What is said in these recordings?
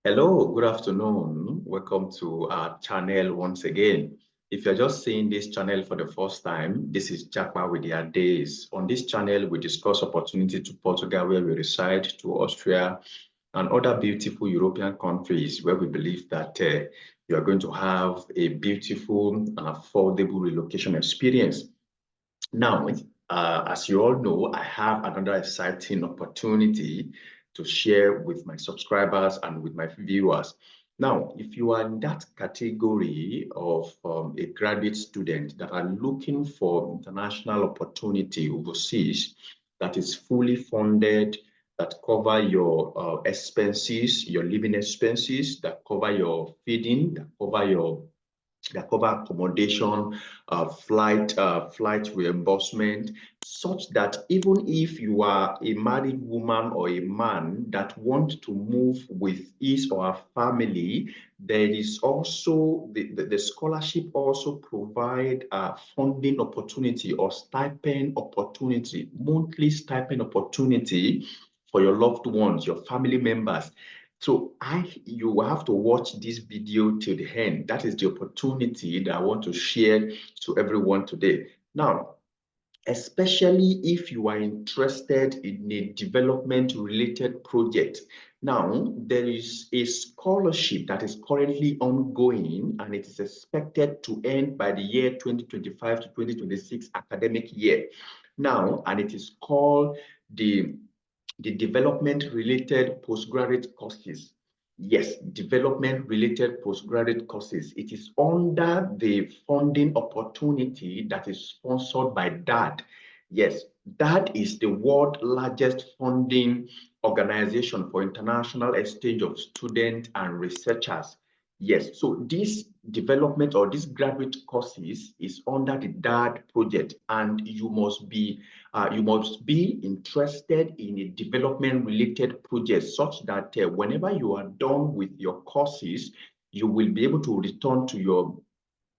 Hello, good afternoon. Welcome to our channel once again. If you're just seeing this channel for the first time, this is Japa with their days. On this channel, we discuss opportunity to Portugal, where we reside, to Austria, and other beautiful European countries where we believe that you are going to have a beautiful and affordable relocation experience. Now, as you all know, I have another exciting opportunity to share with my subscribers and with my viewers. Now, if you are in that category of a graduate student that are looking for international opportunity overseas that is fully funded, that cover your expenses, your living expenses, that cover your feeding, that cover accommodation, flight reimbursement, such that even if you are a married woman or a man that want to move with his or her family, there is also the scholarship also provide a funding opportunity or stipend opportunity, monthly stipend opportunity for your loved ones, your family members. So you have to watch this video till the end. That is the opportunity that I want to share to everyone today. Now, especially if you are interested in a development-related project. Now, there is a scholarship that is currently ongoing, and it is expected to end by the year 2025 to 2026 academic year. Now, and it is called the development-related postgraduate courses. Yes, development-related postgraduate courses. It is under the funding opportunity that is sponsored by DAAD. Yes, DAAD is the world's largest funding organization for international exchange of students and researchers. Yes, so this development or this graduate courses is under the DAAD project, and you must be interested in a development-related project such that whenever you are done with your courses, you will be able to return to your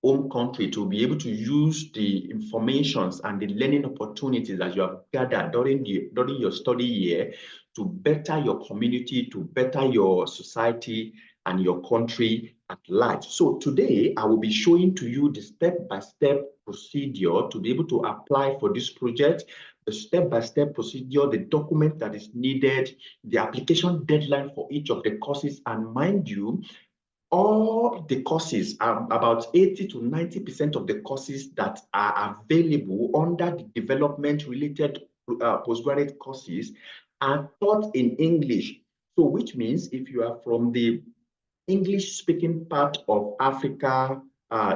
home country to be able to use the informations and the learning opportunities that you have gathered during your study year to better your community, to better your society and your country at large. So today, I will be showing to you the step-by-step procedure to be able to apply for this project, the step-by-step procedure, the document that is needed, the application deadline for each of the courses, and mind you, all the courses, about 80 to 90% of the courses that are available under the development-related postgraduate courses are taught in English. So which means if you are from the English-speaking part of Africa,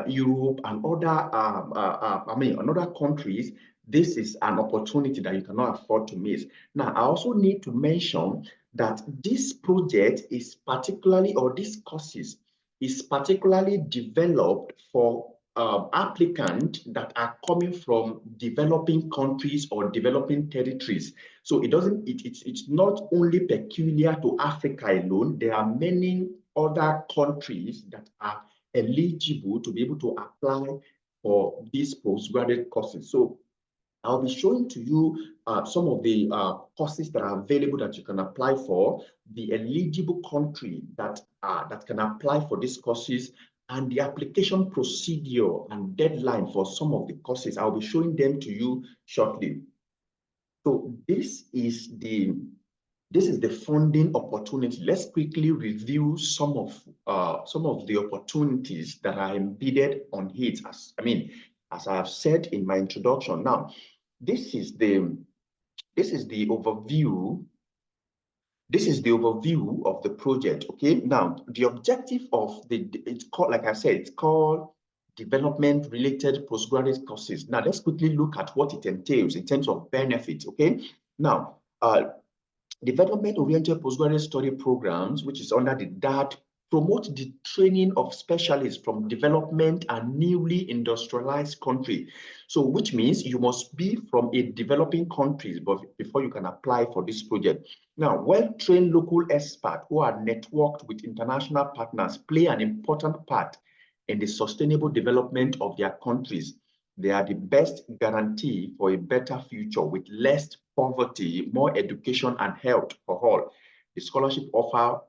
Europe, and other countries, this is an opportunity that you cannot afford to miss. Now, I also need to mention that this project is particularly, or these courses, is particularly developed for applicants that are coming from developing countries or developing territories. So it's not only peculiar to Africa alone. There are many other countries that are eligible to be able to apply for these postgraduate courses. So I'll be showing to you some of the courses that are available that you can apply for, the eligible country that can apply for these courses, and the application procedure and deadline for some of the courses. I'll be showing them to you shortly. So this is the funding opportunity. Let's quickly review some of the opportunities that are embedded on it. As I have said in my introduction. Now, this is the overview. This is the overview of the project. Okay. Now, the objective of it's called, like I said, it's called development-related postgraduate courses. Now, let's quickly look at what it entails in terms of benefits. Okay. Now, development-oriented postgraduate study programs, which is under the DAAD, promote the training of specialists from development and newly industrialized country. So, which means you must be from a developing country before you can apply for this project. Now, well-trained local experts who are networked with international partners play an important part in the sustainable development of their countries. They are the best guarantee for a better future with less poverty, more education, and health for all. The scholarship offer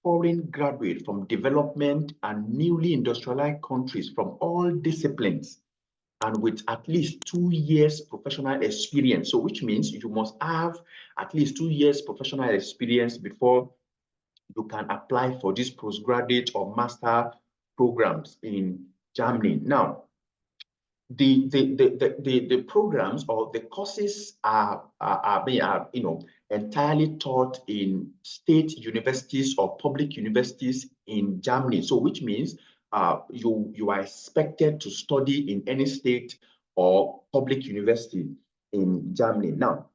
foreign graduates from development and newly industrialized countries from all disciplines and with at least 2 years professional experience. So which means you must have at least 2 years professional experience before you can apply for these postgraduate or master programs in Germany. Now, the programs or the courses are entirely taught in state universities or public universities in Germany. So which means you are expected to study in any state or public university in Germany. Now,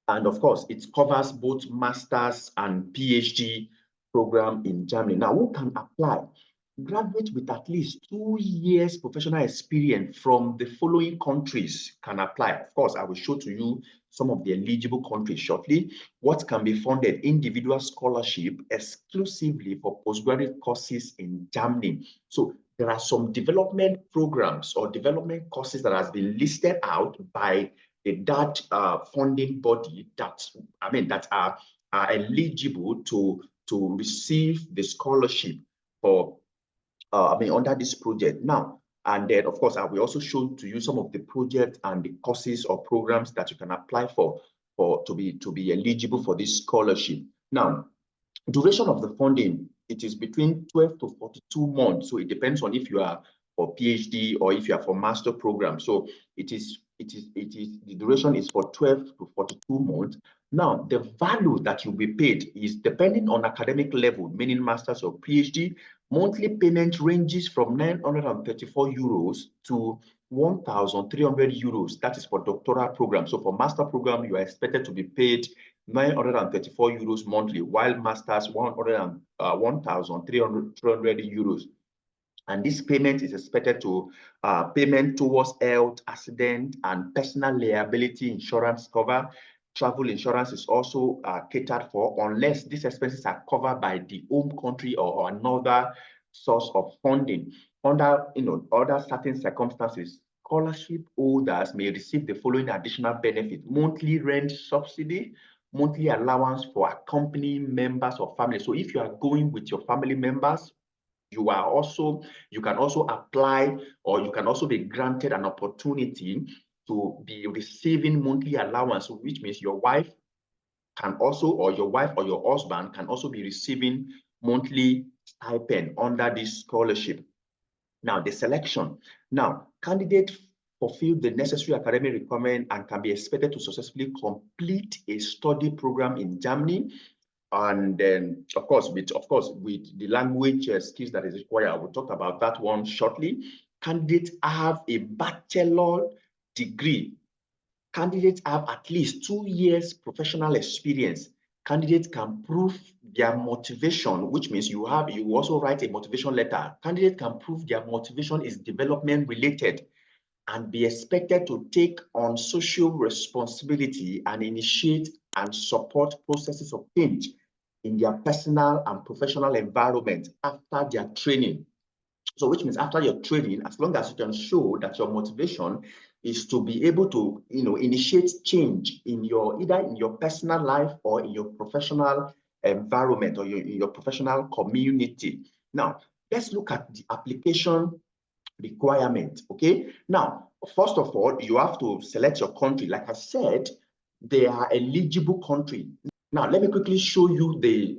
and of course, it covers both master's and PhD program in Germany. Now, who can apply? Graduates with at least 2 years professional experience from the following countries can apply. Of course, I will show to you some of the eligible countries shortly. What can be funded? Individual scholarship exclusively for postgraduate courses in Germany. So there are some development programs or development courses that has been listed out by the DAAD funding body that are eligible to receive the scholarship for under this project. Now, and then of course I will also show to you some of the projects and the courses or programs that you can apply for to be eligible for this scholarship. Now, duration of the funding, it is between 12 to 42 months. So it depends on if you are for PhD or if you are for master program. So the duration is for 12 to 42 months. Now, the value that you'll be paid is depending on academic level, meaning masters or PhD. Monthly payment ranges from 934 euros to 1,300 euros. That is for doctoral program. So for master program, you are expected to be paid 934 euros monthly, while masters 1,300 euros. And this payment is expected to payment towards health, accident, and personal liability insurance cover. Travel insurance is also catered for unless these expenses are covered by the home country or another source of funding. Under other certain circumstances, scholarship holders may receive the following additional benefit: monthly rent subsidy, monthly allowance for accompanying members of family. So if you are going with your family members, you can also apply, or you can also be granted an opportunity to be receiving monthly allowance, which means your wife can also, or your wife or your husband can also be receiving monthly stipend under this scholarship. Now, the selection. Now, candidates fulfill the necessary academic requirement and can be expected to successfully complete a study program in Germany. And then, of course, with the language skills that is required, I will talk about that one shortly. Candidates have a bachelor degree. Candidates have at least 2 years professional experience. Candidates can prove their motivation, which means you also write a motivation letter. Candidates can prove their motivation is development related and be expected to take on social responsibility and initiate and support processes of change in their personal and professional environment after their training. So which means after your training, as long as you can show that your motivation is to be able to initiate change in either in your personal life or in your professional environment or in your professional community. Now, let's look at the application requirement. Okay, now first of all, you have to select your country. Like I said, they are eligible country. Now let me quickly show you the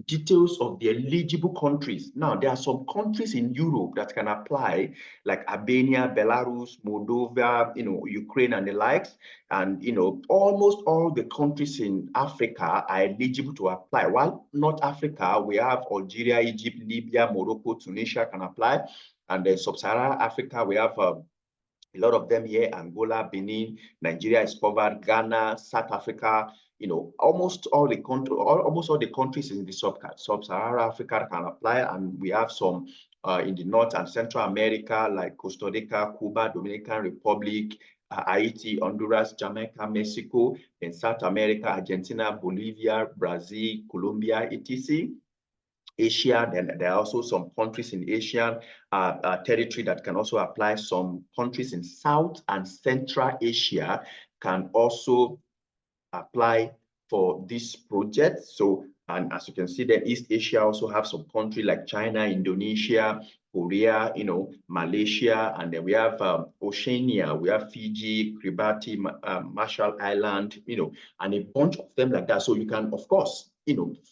details of the eligible countries. Now there are some countries in Europe that can apply, like Albania, Belarus, Moldova, Ukraine and the likes. And almost all the countries in Africa are eligible to apply. While North Africa, we have Algeria, Egypt, Libya, Morocco, Tunisia can apply. And then Sub-Saharan Africa, we have a lot of them here: Angola, Benin, Nigeria is covered, Ghana, South Africa. Almost all the countries in the Sub-Saharan Africa can apply, and we have some in the North and Central America, like Costa Rica, Cuba, Dominican Republic, Haiti, Honduras, Jamaica, Mexico. In South America, Argentina, Bolivia, Brazil, Colombia, etc. Asia, then there are also some countries in Asian territory that can also apply. Some countries in South and Central Asia can also apply for this project. So, and as you can see, the East Asia also have some country like China, Indonesia, Korea, Malaysia, and then we have Oceania, we have Fiji, Kiribati, Marshall Island, and a bunch of them like that. So you can, of course,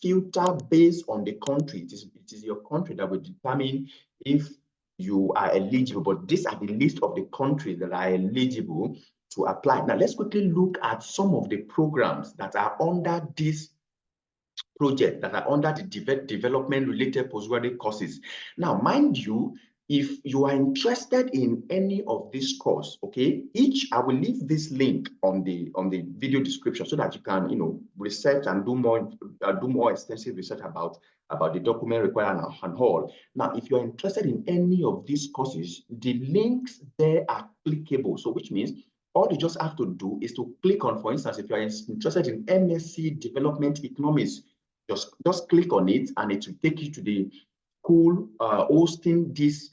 filter based on the country. It is your country that will determine if you are eligible, but these are the list of the countries that are eligible to apply. Now, let's quickly look at some of the programs that are under this project, that are under the development-related postgraduate courses. Now, mind you, if you are interested in any of these courses, okay, I will leave this link on the video description so that you can, research and do more extensive research about the document required and all. Now, if you're interested in any of these courses, the links there are clickable. So, which means all you just have to do is to click on, for instance, if you're interested in MSc Development Economics, just click on it and it will take you to the school hosting these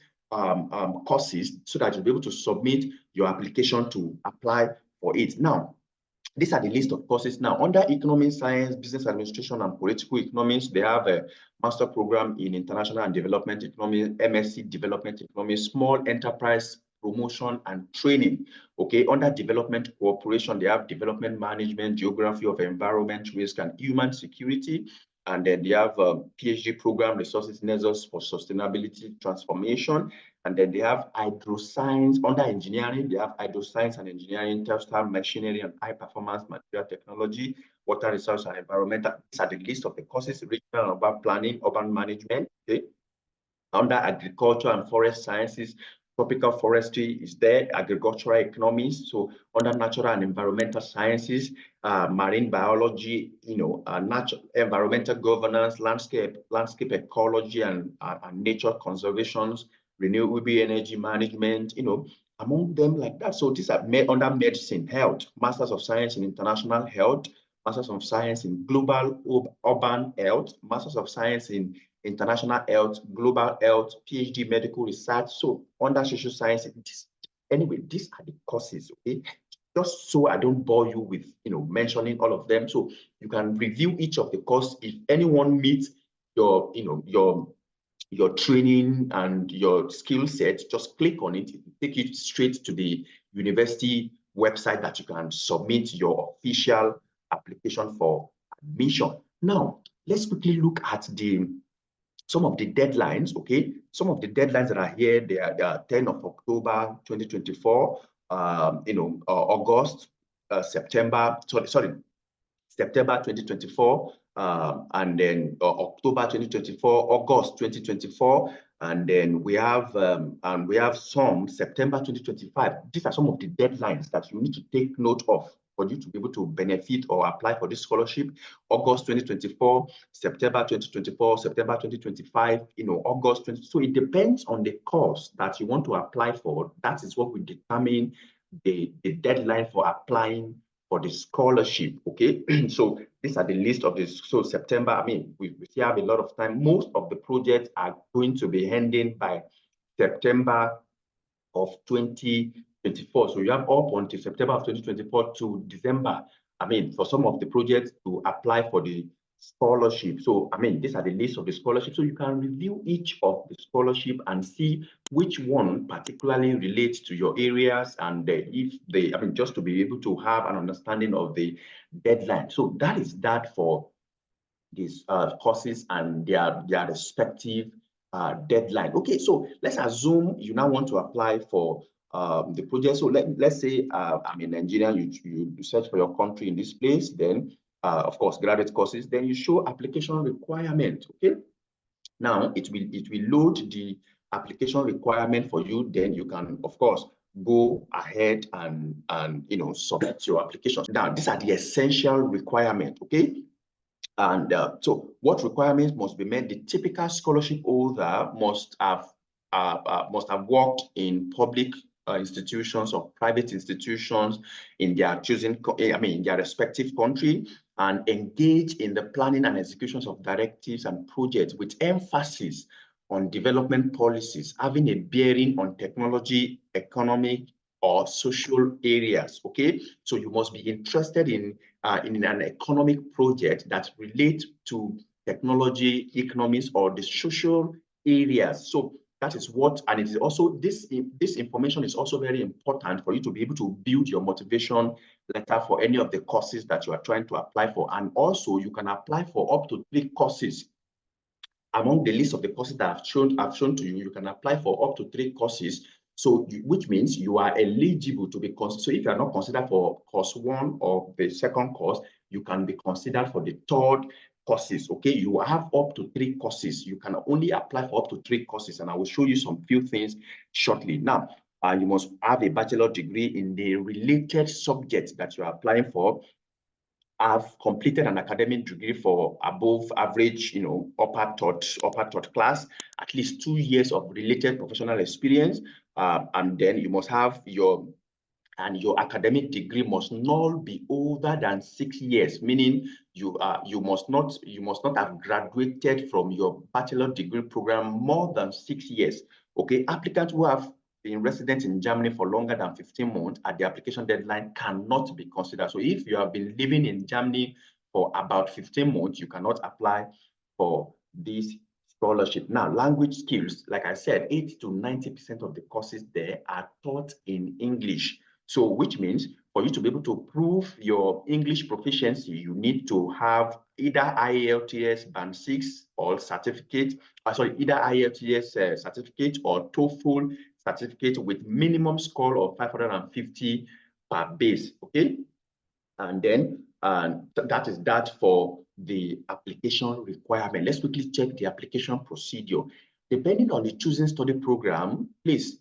courses so that you'll be able to submit your application to apply for it. Now, these are the list of courses. Now, under Economic Science, Business Administration, and Political Economics, they have a master program in International and Development Economics, MSc Development Economics, Small Enterprise Promotion and Training. Okay, under Development Cooperation, they have Development Management, Geography of Environment, Risk, and Human Security. And then they have a PhD program, Resources Nexus for Sustainability Transformation. And then they have Hydroscience. Under Engineering, they have Hydroscience and Engineering, Textile Machinery and High Performance Material Technology, Water Resource and Environmental. These are the list of the courses: Regional and Urban Planning, Urban Management. Okay. Under Agriculture and Forest Sciences, Tropical Forestry is there, Agricultural Economics. So under Natural and Environmental Sciences, Marine Biology, natural environmental governance, landscape ecology and nature conservations, renewable energy management, among them like that. So these are under Medicine, Health, Masters of Science in International Health, Masters of Science in Global Urban Health, Masters of Science in International Health, Global Health, PhD Medical Research. So under Social Science, anyway, these are the courses, okay? Just so I don't bore you with, mentioning all of them. So you can review each of the courses. If anyone meets your training and your skill set, just click on it. It will take you straight to the university website that you can submit your official application for admission. Now, let's quickly look at some of the deadlines, okay? Some of the deadlines that are here, they are 10 of October 2024, August, September 2024, and then October 2024, August 2024, and then we have some September 2025. These are some of the deadlines that you need to take note of for you to be able to benefit or apply for this scholarship. August 2024, September 2024, September 2025, August 20. So it depends on the course that you want to apply for. That is what will determine the deadline for applying for the scholarship, okay? So these are the list of this. So September, we still have a lot of time. Most of the projects are going to be ending by September of 2024. So you have up until September of 2024 to December, for some of the projects to apply for the scholarship. So, these are the list of the scholarship. So you can review each of the scholarship and see which one particularly relates to your areas, and if they, just to be able to have an understanding of the deadline. So that is that for these courses and their respective deadline. Okay, so let's assume you now want to apply for the project. So let's say I'm in Nigeria, you search for your country in this place, then of course graduate courses, then you show application requirement. Okay, now it will load the application requirement for you. Then you can of course go ahead and submit your application. Now these are the essential requirements. Okay. And so what requirements must be met? The typical scholarship holder must have worked in public institutions or private institutions in their in their respective country, and engage in the planning and executions of directives and projects with emphasis on development policies having a bearing on technology, economic, or social areas. Okay, so you must be interested in an economic project that relates to technology, economics, or the social areas. So that is what, and it is also this information is also very important for you to be able to build your motivation letter for any of the courses that you are trying to apply for. And also you can apply for up to 3 courses. Among the list of the courses that I've shown to you, you can apply for up to 3 courses. So, which means you are eligible to be considered. So if you are not considered for course 1 or the second course, you can be considered for the 3rd courses. Okay, you have up to 3 courses. You can only apply for up to 3 courses, and I will show you some few things shortly. Now, you must have a bachelor degree in the related subject that you are applying for. I've completed an academic degree for above average, upper third class, at least 2 years of related professional experience, and then you must have your academic degree must not be older than 6 years, meaning you must not have graduated from your bachelor degree program more than 6 years. Okay, applicants who have been resident in Germany for longer than 15 months at the application deadline cannot be considered. So if you have been living in Germany for about 15 months, you cannot apply for this scholarship. Now, language skills, like I said, 80 to 90% of the courses there are taught in English. So, which means for you to be able to prove your English proficiency, you need to have either IELTS Band 6 or certificate, either IELTS certificate or TOEFL certificate with minimum score of 550 per base, okay? And then that is that for the application requirement. Let's quickly check the application procedure. Depending on the chosen study program, please,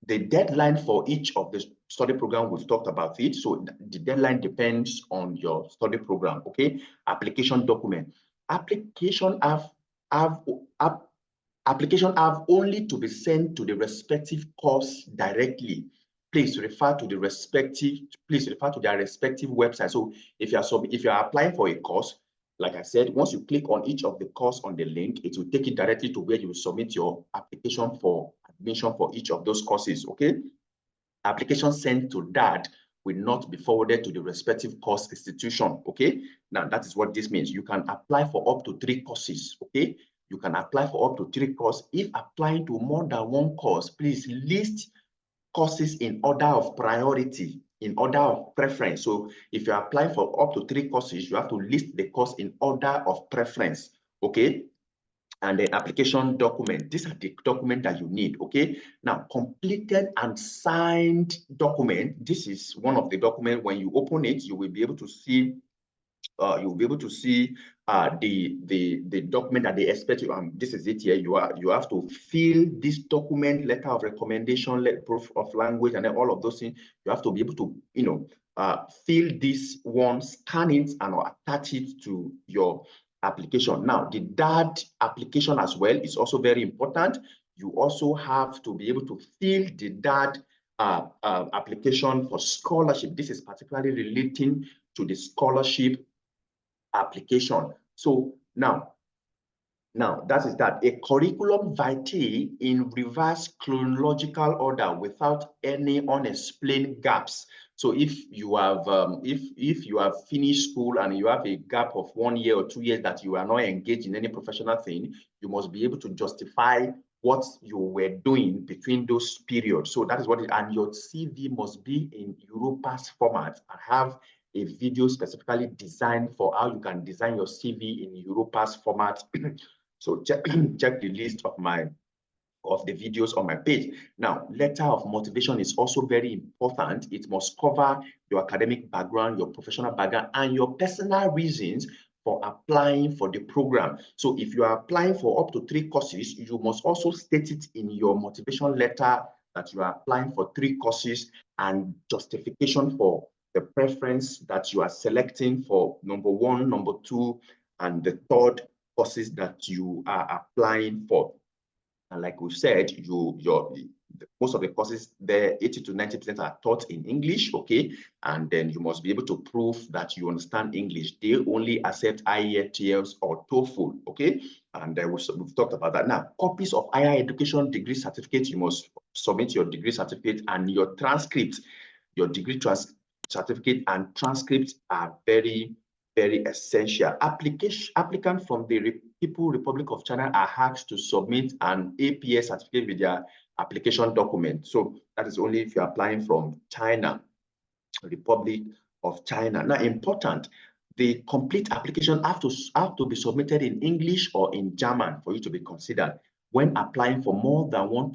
the deadline for each of the study program, we've talked about it. So the deadline depends on your study program, okay? Application document. Application have only to be sent to the respective course directly. Please refer to their respective website. So if you are applying for a course, like I said, once you click on each of the course on the link, it will take you directly to where you will submit your application for admission for each of those courses, okay? Application sent to DAAD will not be forwarded to the respective course institution, okay? Now, that is what this means. You can apply for up to 3 courses, okay? You can apply for up to 3 courses. If applying to more than 1 course, please list courses in order of priority, in order of preference. So if you're applying for up to 3 courses, you have to list the course in order of preference, okay? And the application document. These are the documents that you need, okay? Now, completed and signed document. This is one of the documents. When you open it, you will be able to see the document that they expect you. This is it here. You have to fill this document, letter of recommendation, proof of language, and then all of those things. You have to be able to, fill this one, scan it, and attach it to your application. Now, the DAAD application as well is also very important. You also have to be able to fill the DAAD application for scholarship. This is particularly relating to the scholarship application. So now that is that. A curriculum vitae in reverse chronological order without any unexplained gaps. So if you have finished school and you have a gap of 1 year or 2 years that you are not engaged in any professional thing, you must be able to justify what you were doing between those periods. So that is what and your CV must be in Europass format and have a video specifically designed for how you can design your CV in Europass format. So check the list of the videos on my page. Now, letter of motivation is also very important. It must cover your academic background, your professional background, and your personal reasons for applying for the program. So if you are applying for up to 3 courses, you must also state it in your motivation letter that you are applying for 3 courses and justification for the preference that you are selecting for number 1, number 2, and the 3rd courses that you are applying for. And like we said, most of the courses there, 80 to 90% are taught in English, okay? And then you must be able to prove that you understand English. They only accept IELTS or TOEFL, okay? And we've talked about that. Now, copies of higher education degree certificate, you must submit your degree certificate and your transcript. Your degree certificate and transcripts are very, very essential. Applicants from the Republic of China are asked to submit an APS certificate with their application document. So that is only if you're applying from China, Republic of China. Now, important, the complete application have to be submitted in English or in German for you to be considered. When applying for more than one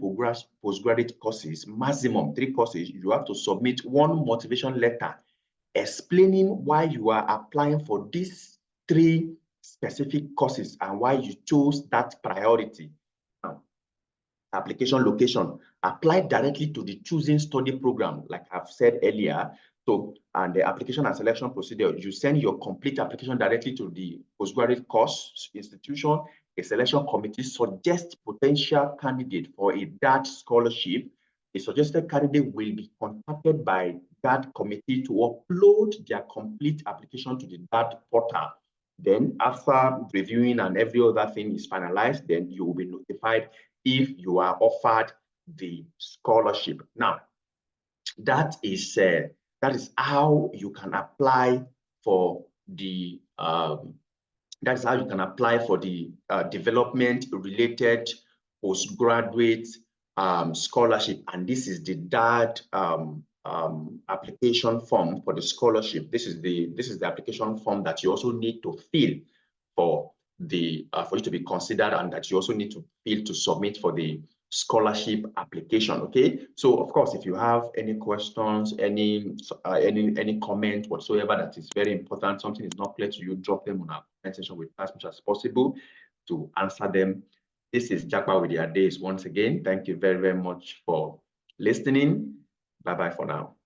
postgraduate courses, maximum 3 courses, you have to submit one motivation letter explaining why you are applying for these 3 specific courses and why you chose that priority. Application location, apply directly to the choosing study program, like I've said earlier. So, and the application and selection procedure, you send your complete application directly to the postgraduate course institution. A selection committee suggests potential candidate for a DAAD scholarship. The suggested candidate will be contacted by DAAD committee to upload their complete application to the DAAD portal. Then after reviewing and every other thing is finalized, then you will be notified if you are offered the scholarship. Now, that is how you can apply for the development-related postgraduate scholarship, and this is the DAAD application form for the scholarship. This is the application form that you also need to fill for you to be considered, and that you also need to fill to submit for the scholarship application. Okay, so of course, if you have any questions, any comment whatsoever that is very important, something is not clear to you, drop them on our comment section with as much as possible to answer them. This is Japa with your days once again. Thank you very, very much for listening. Bye bye for now.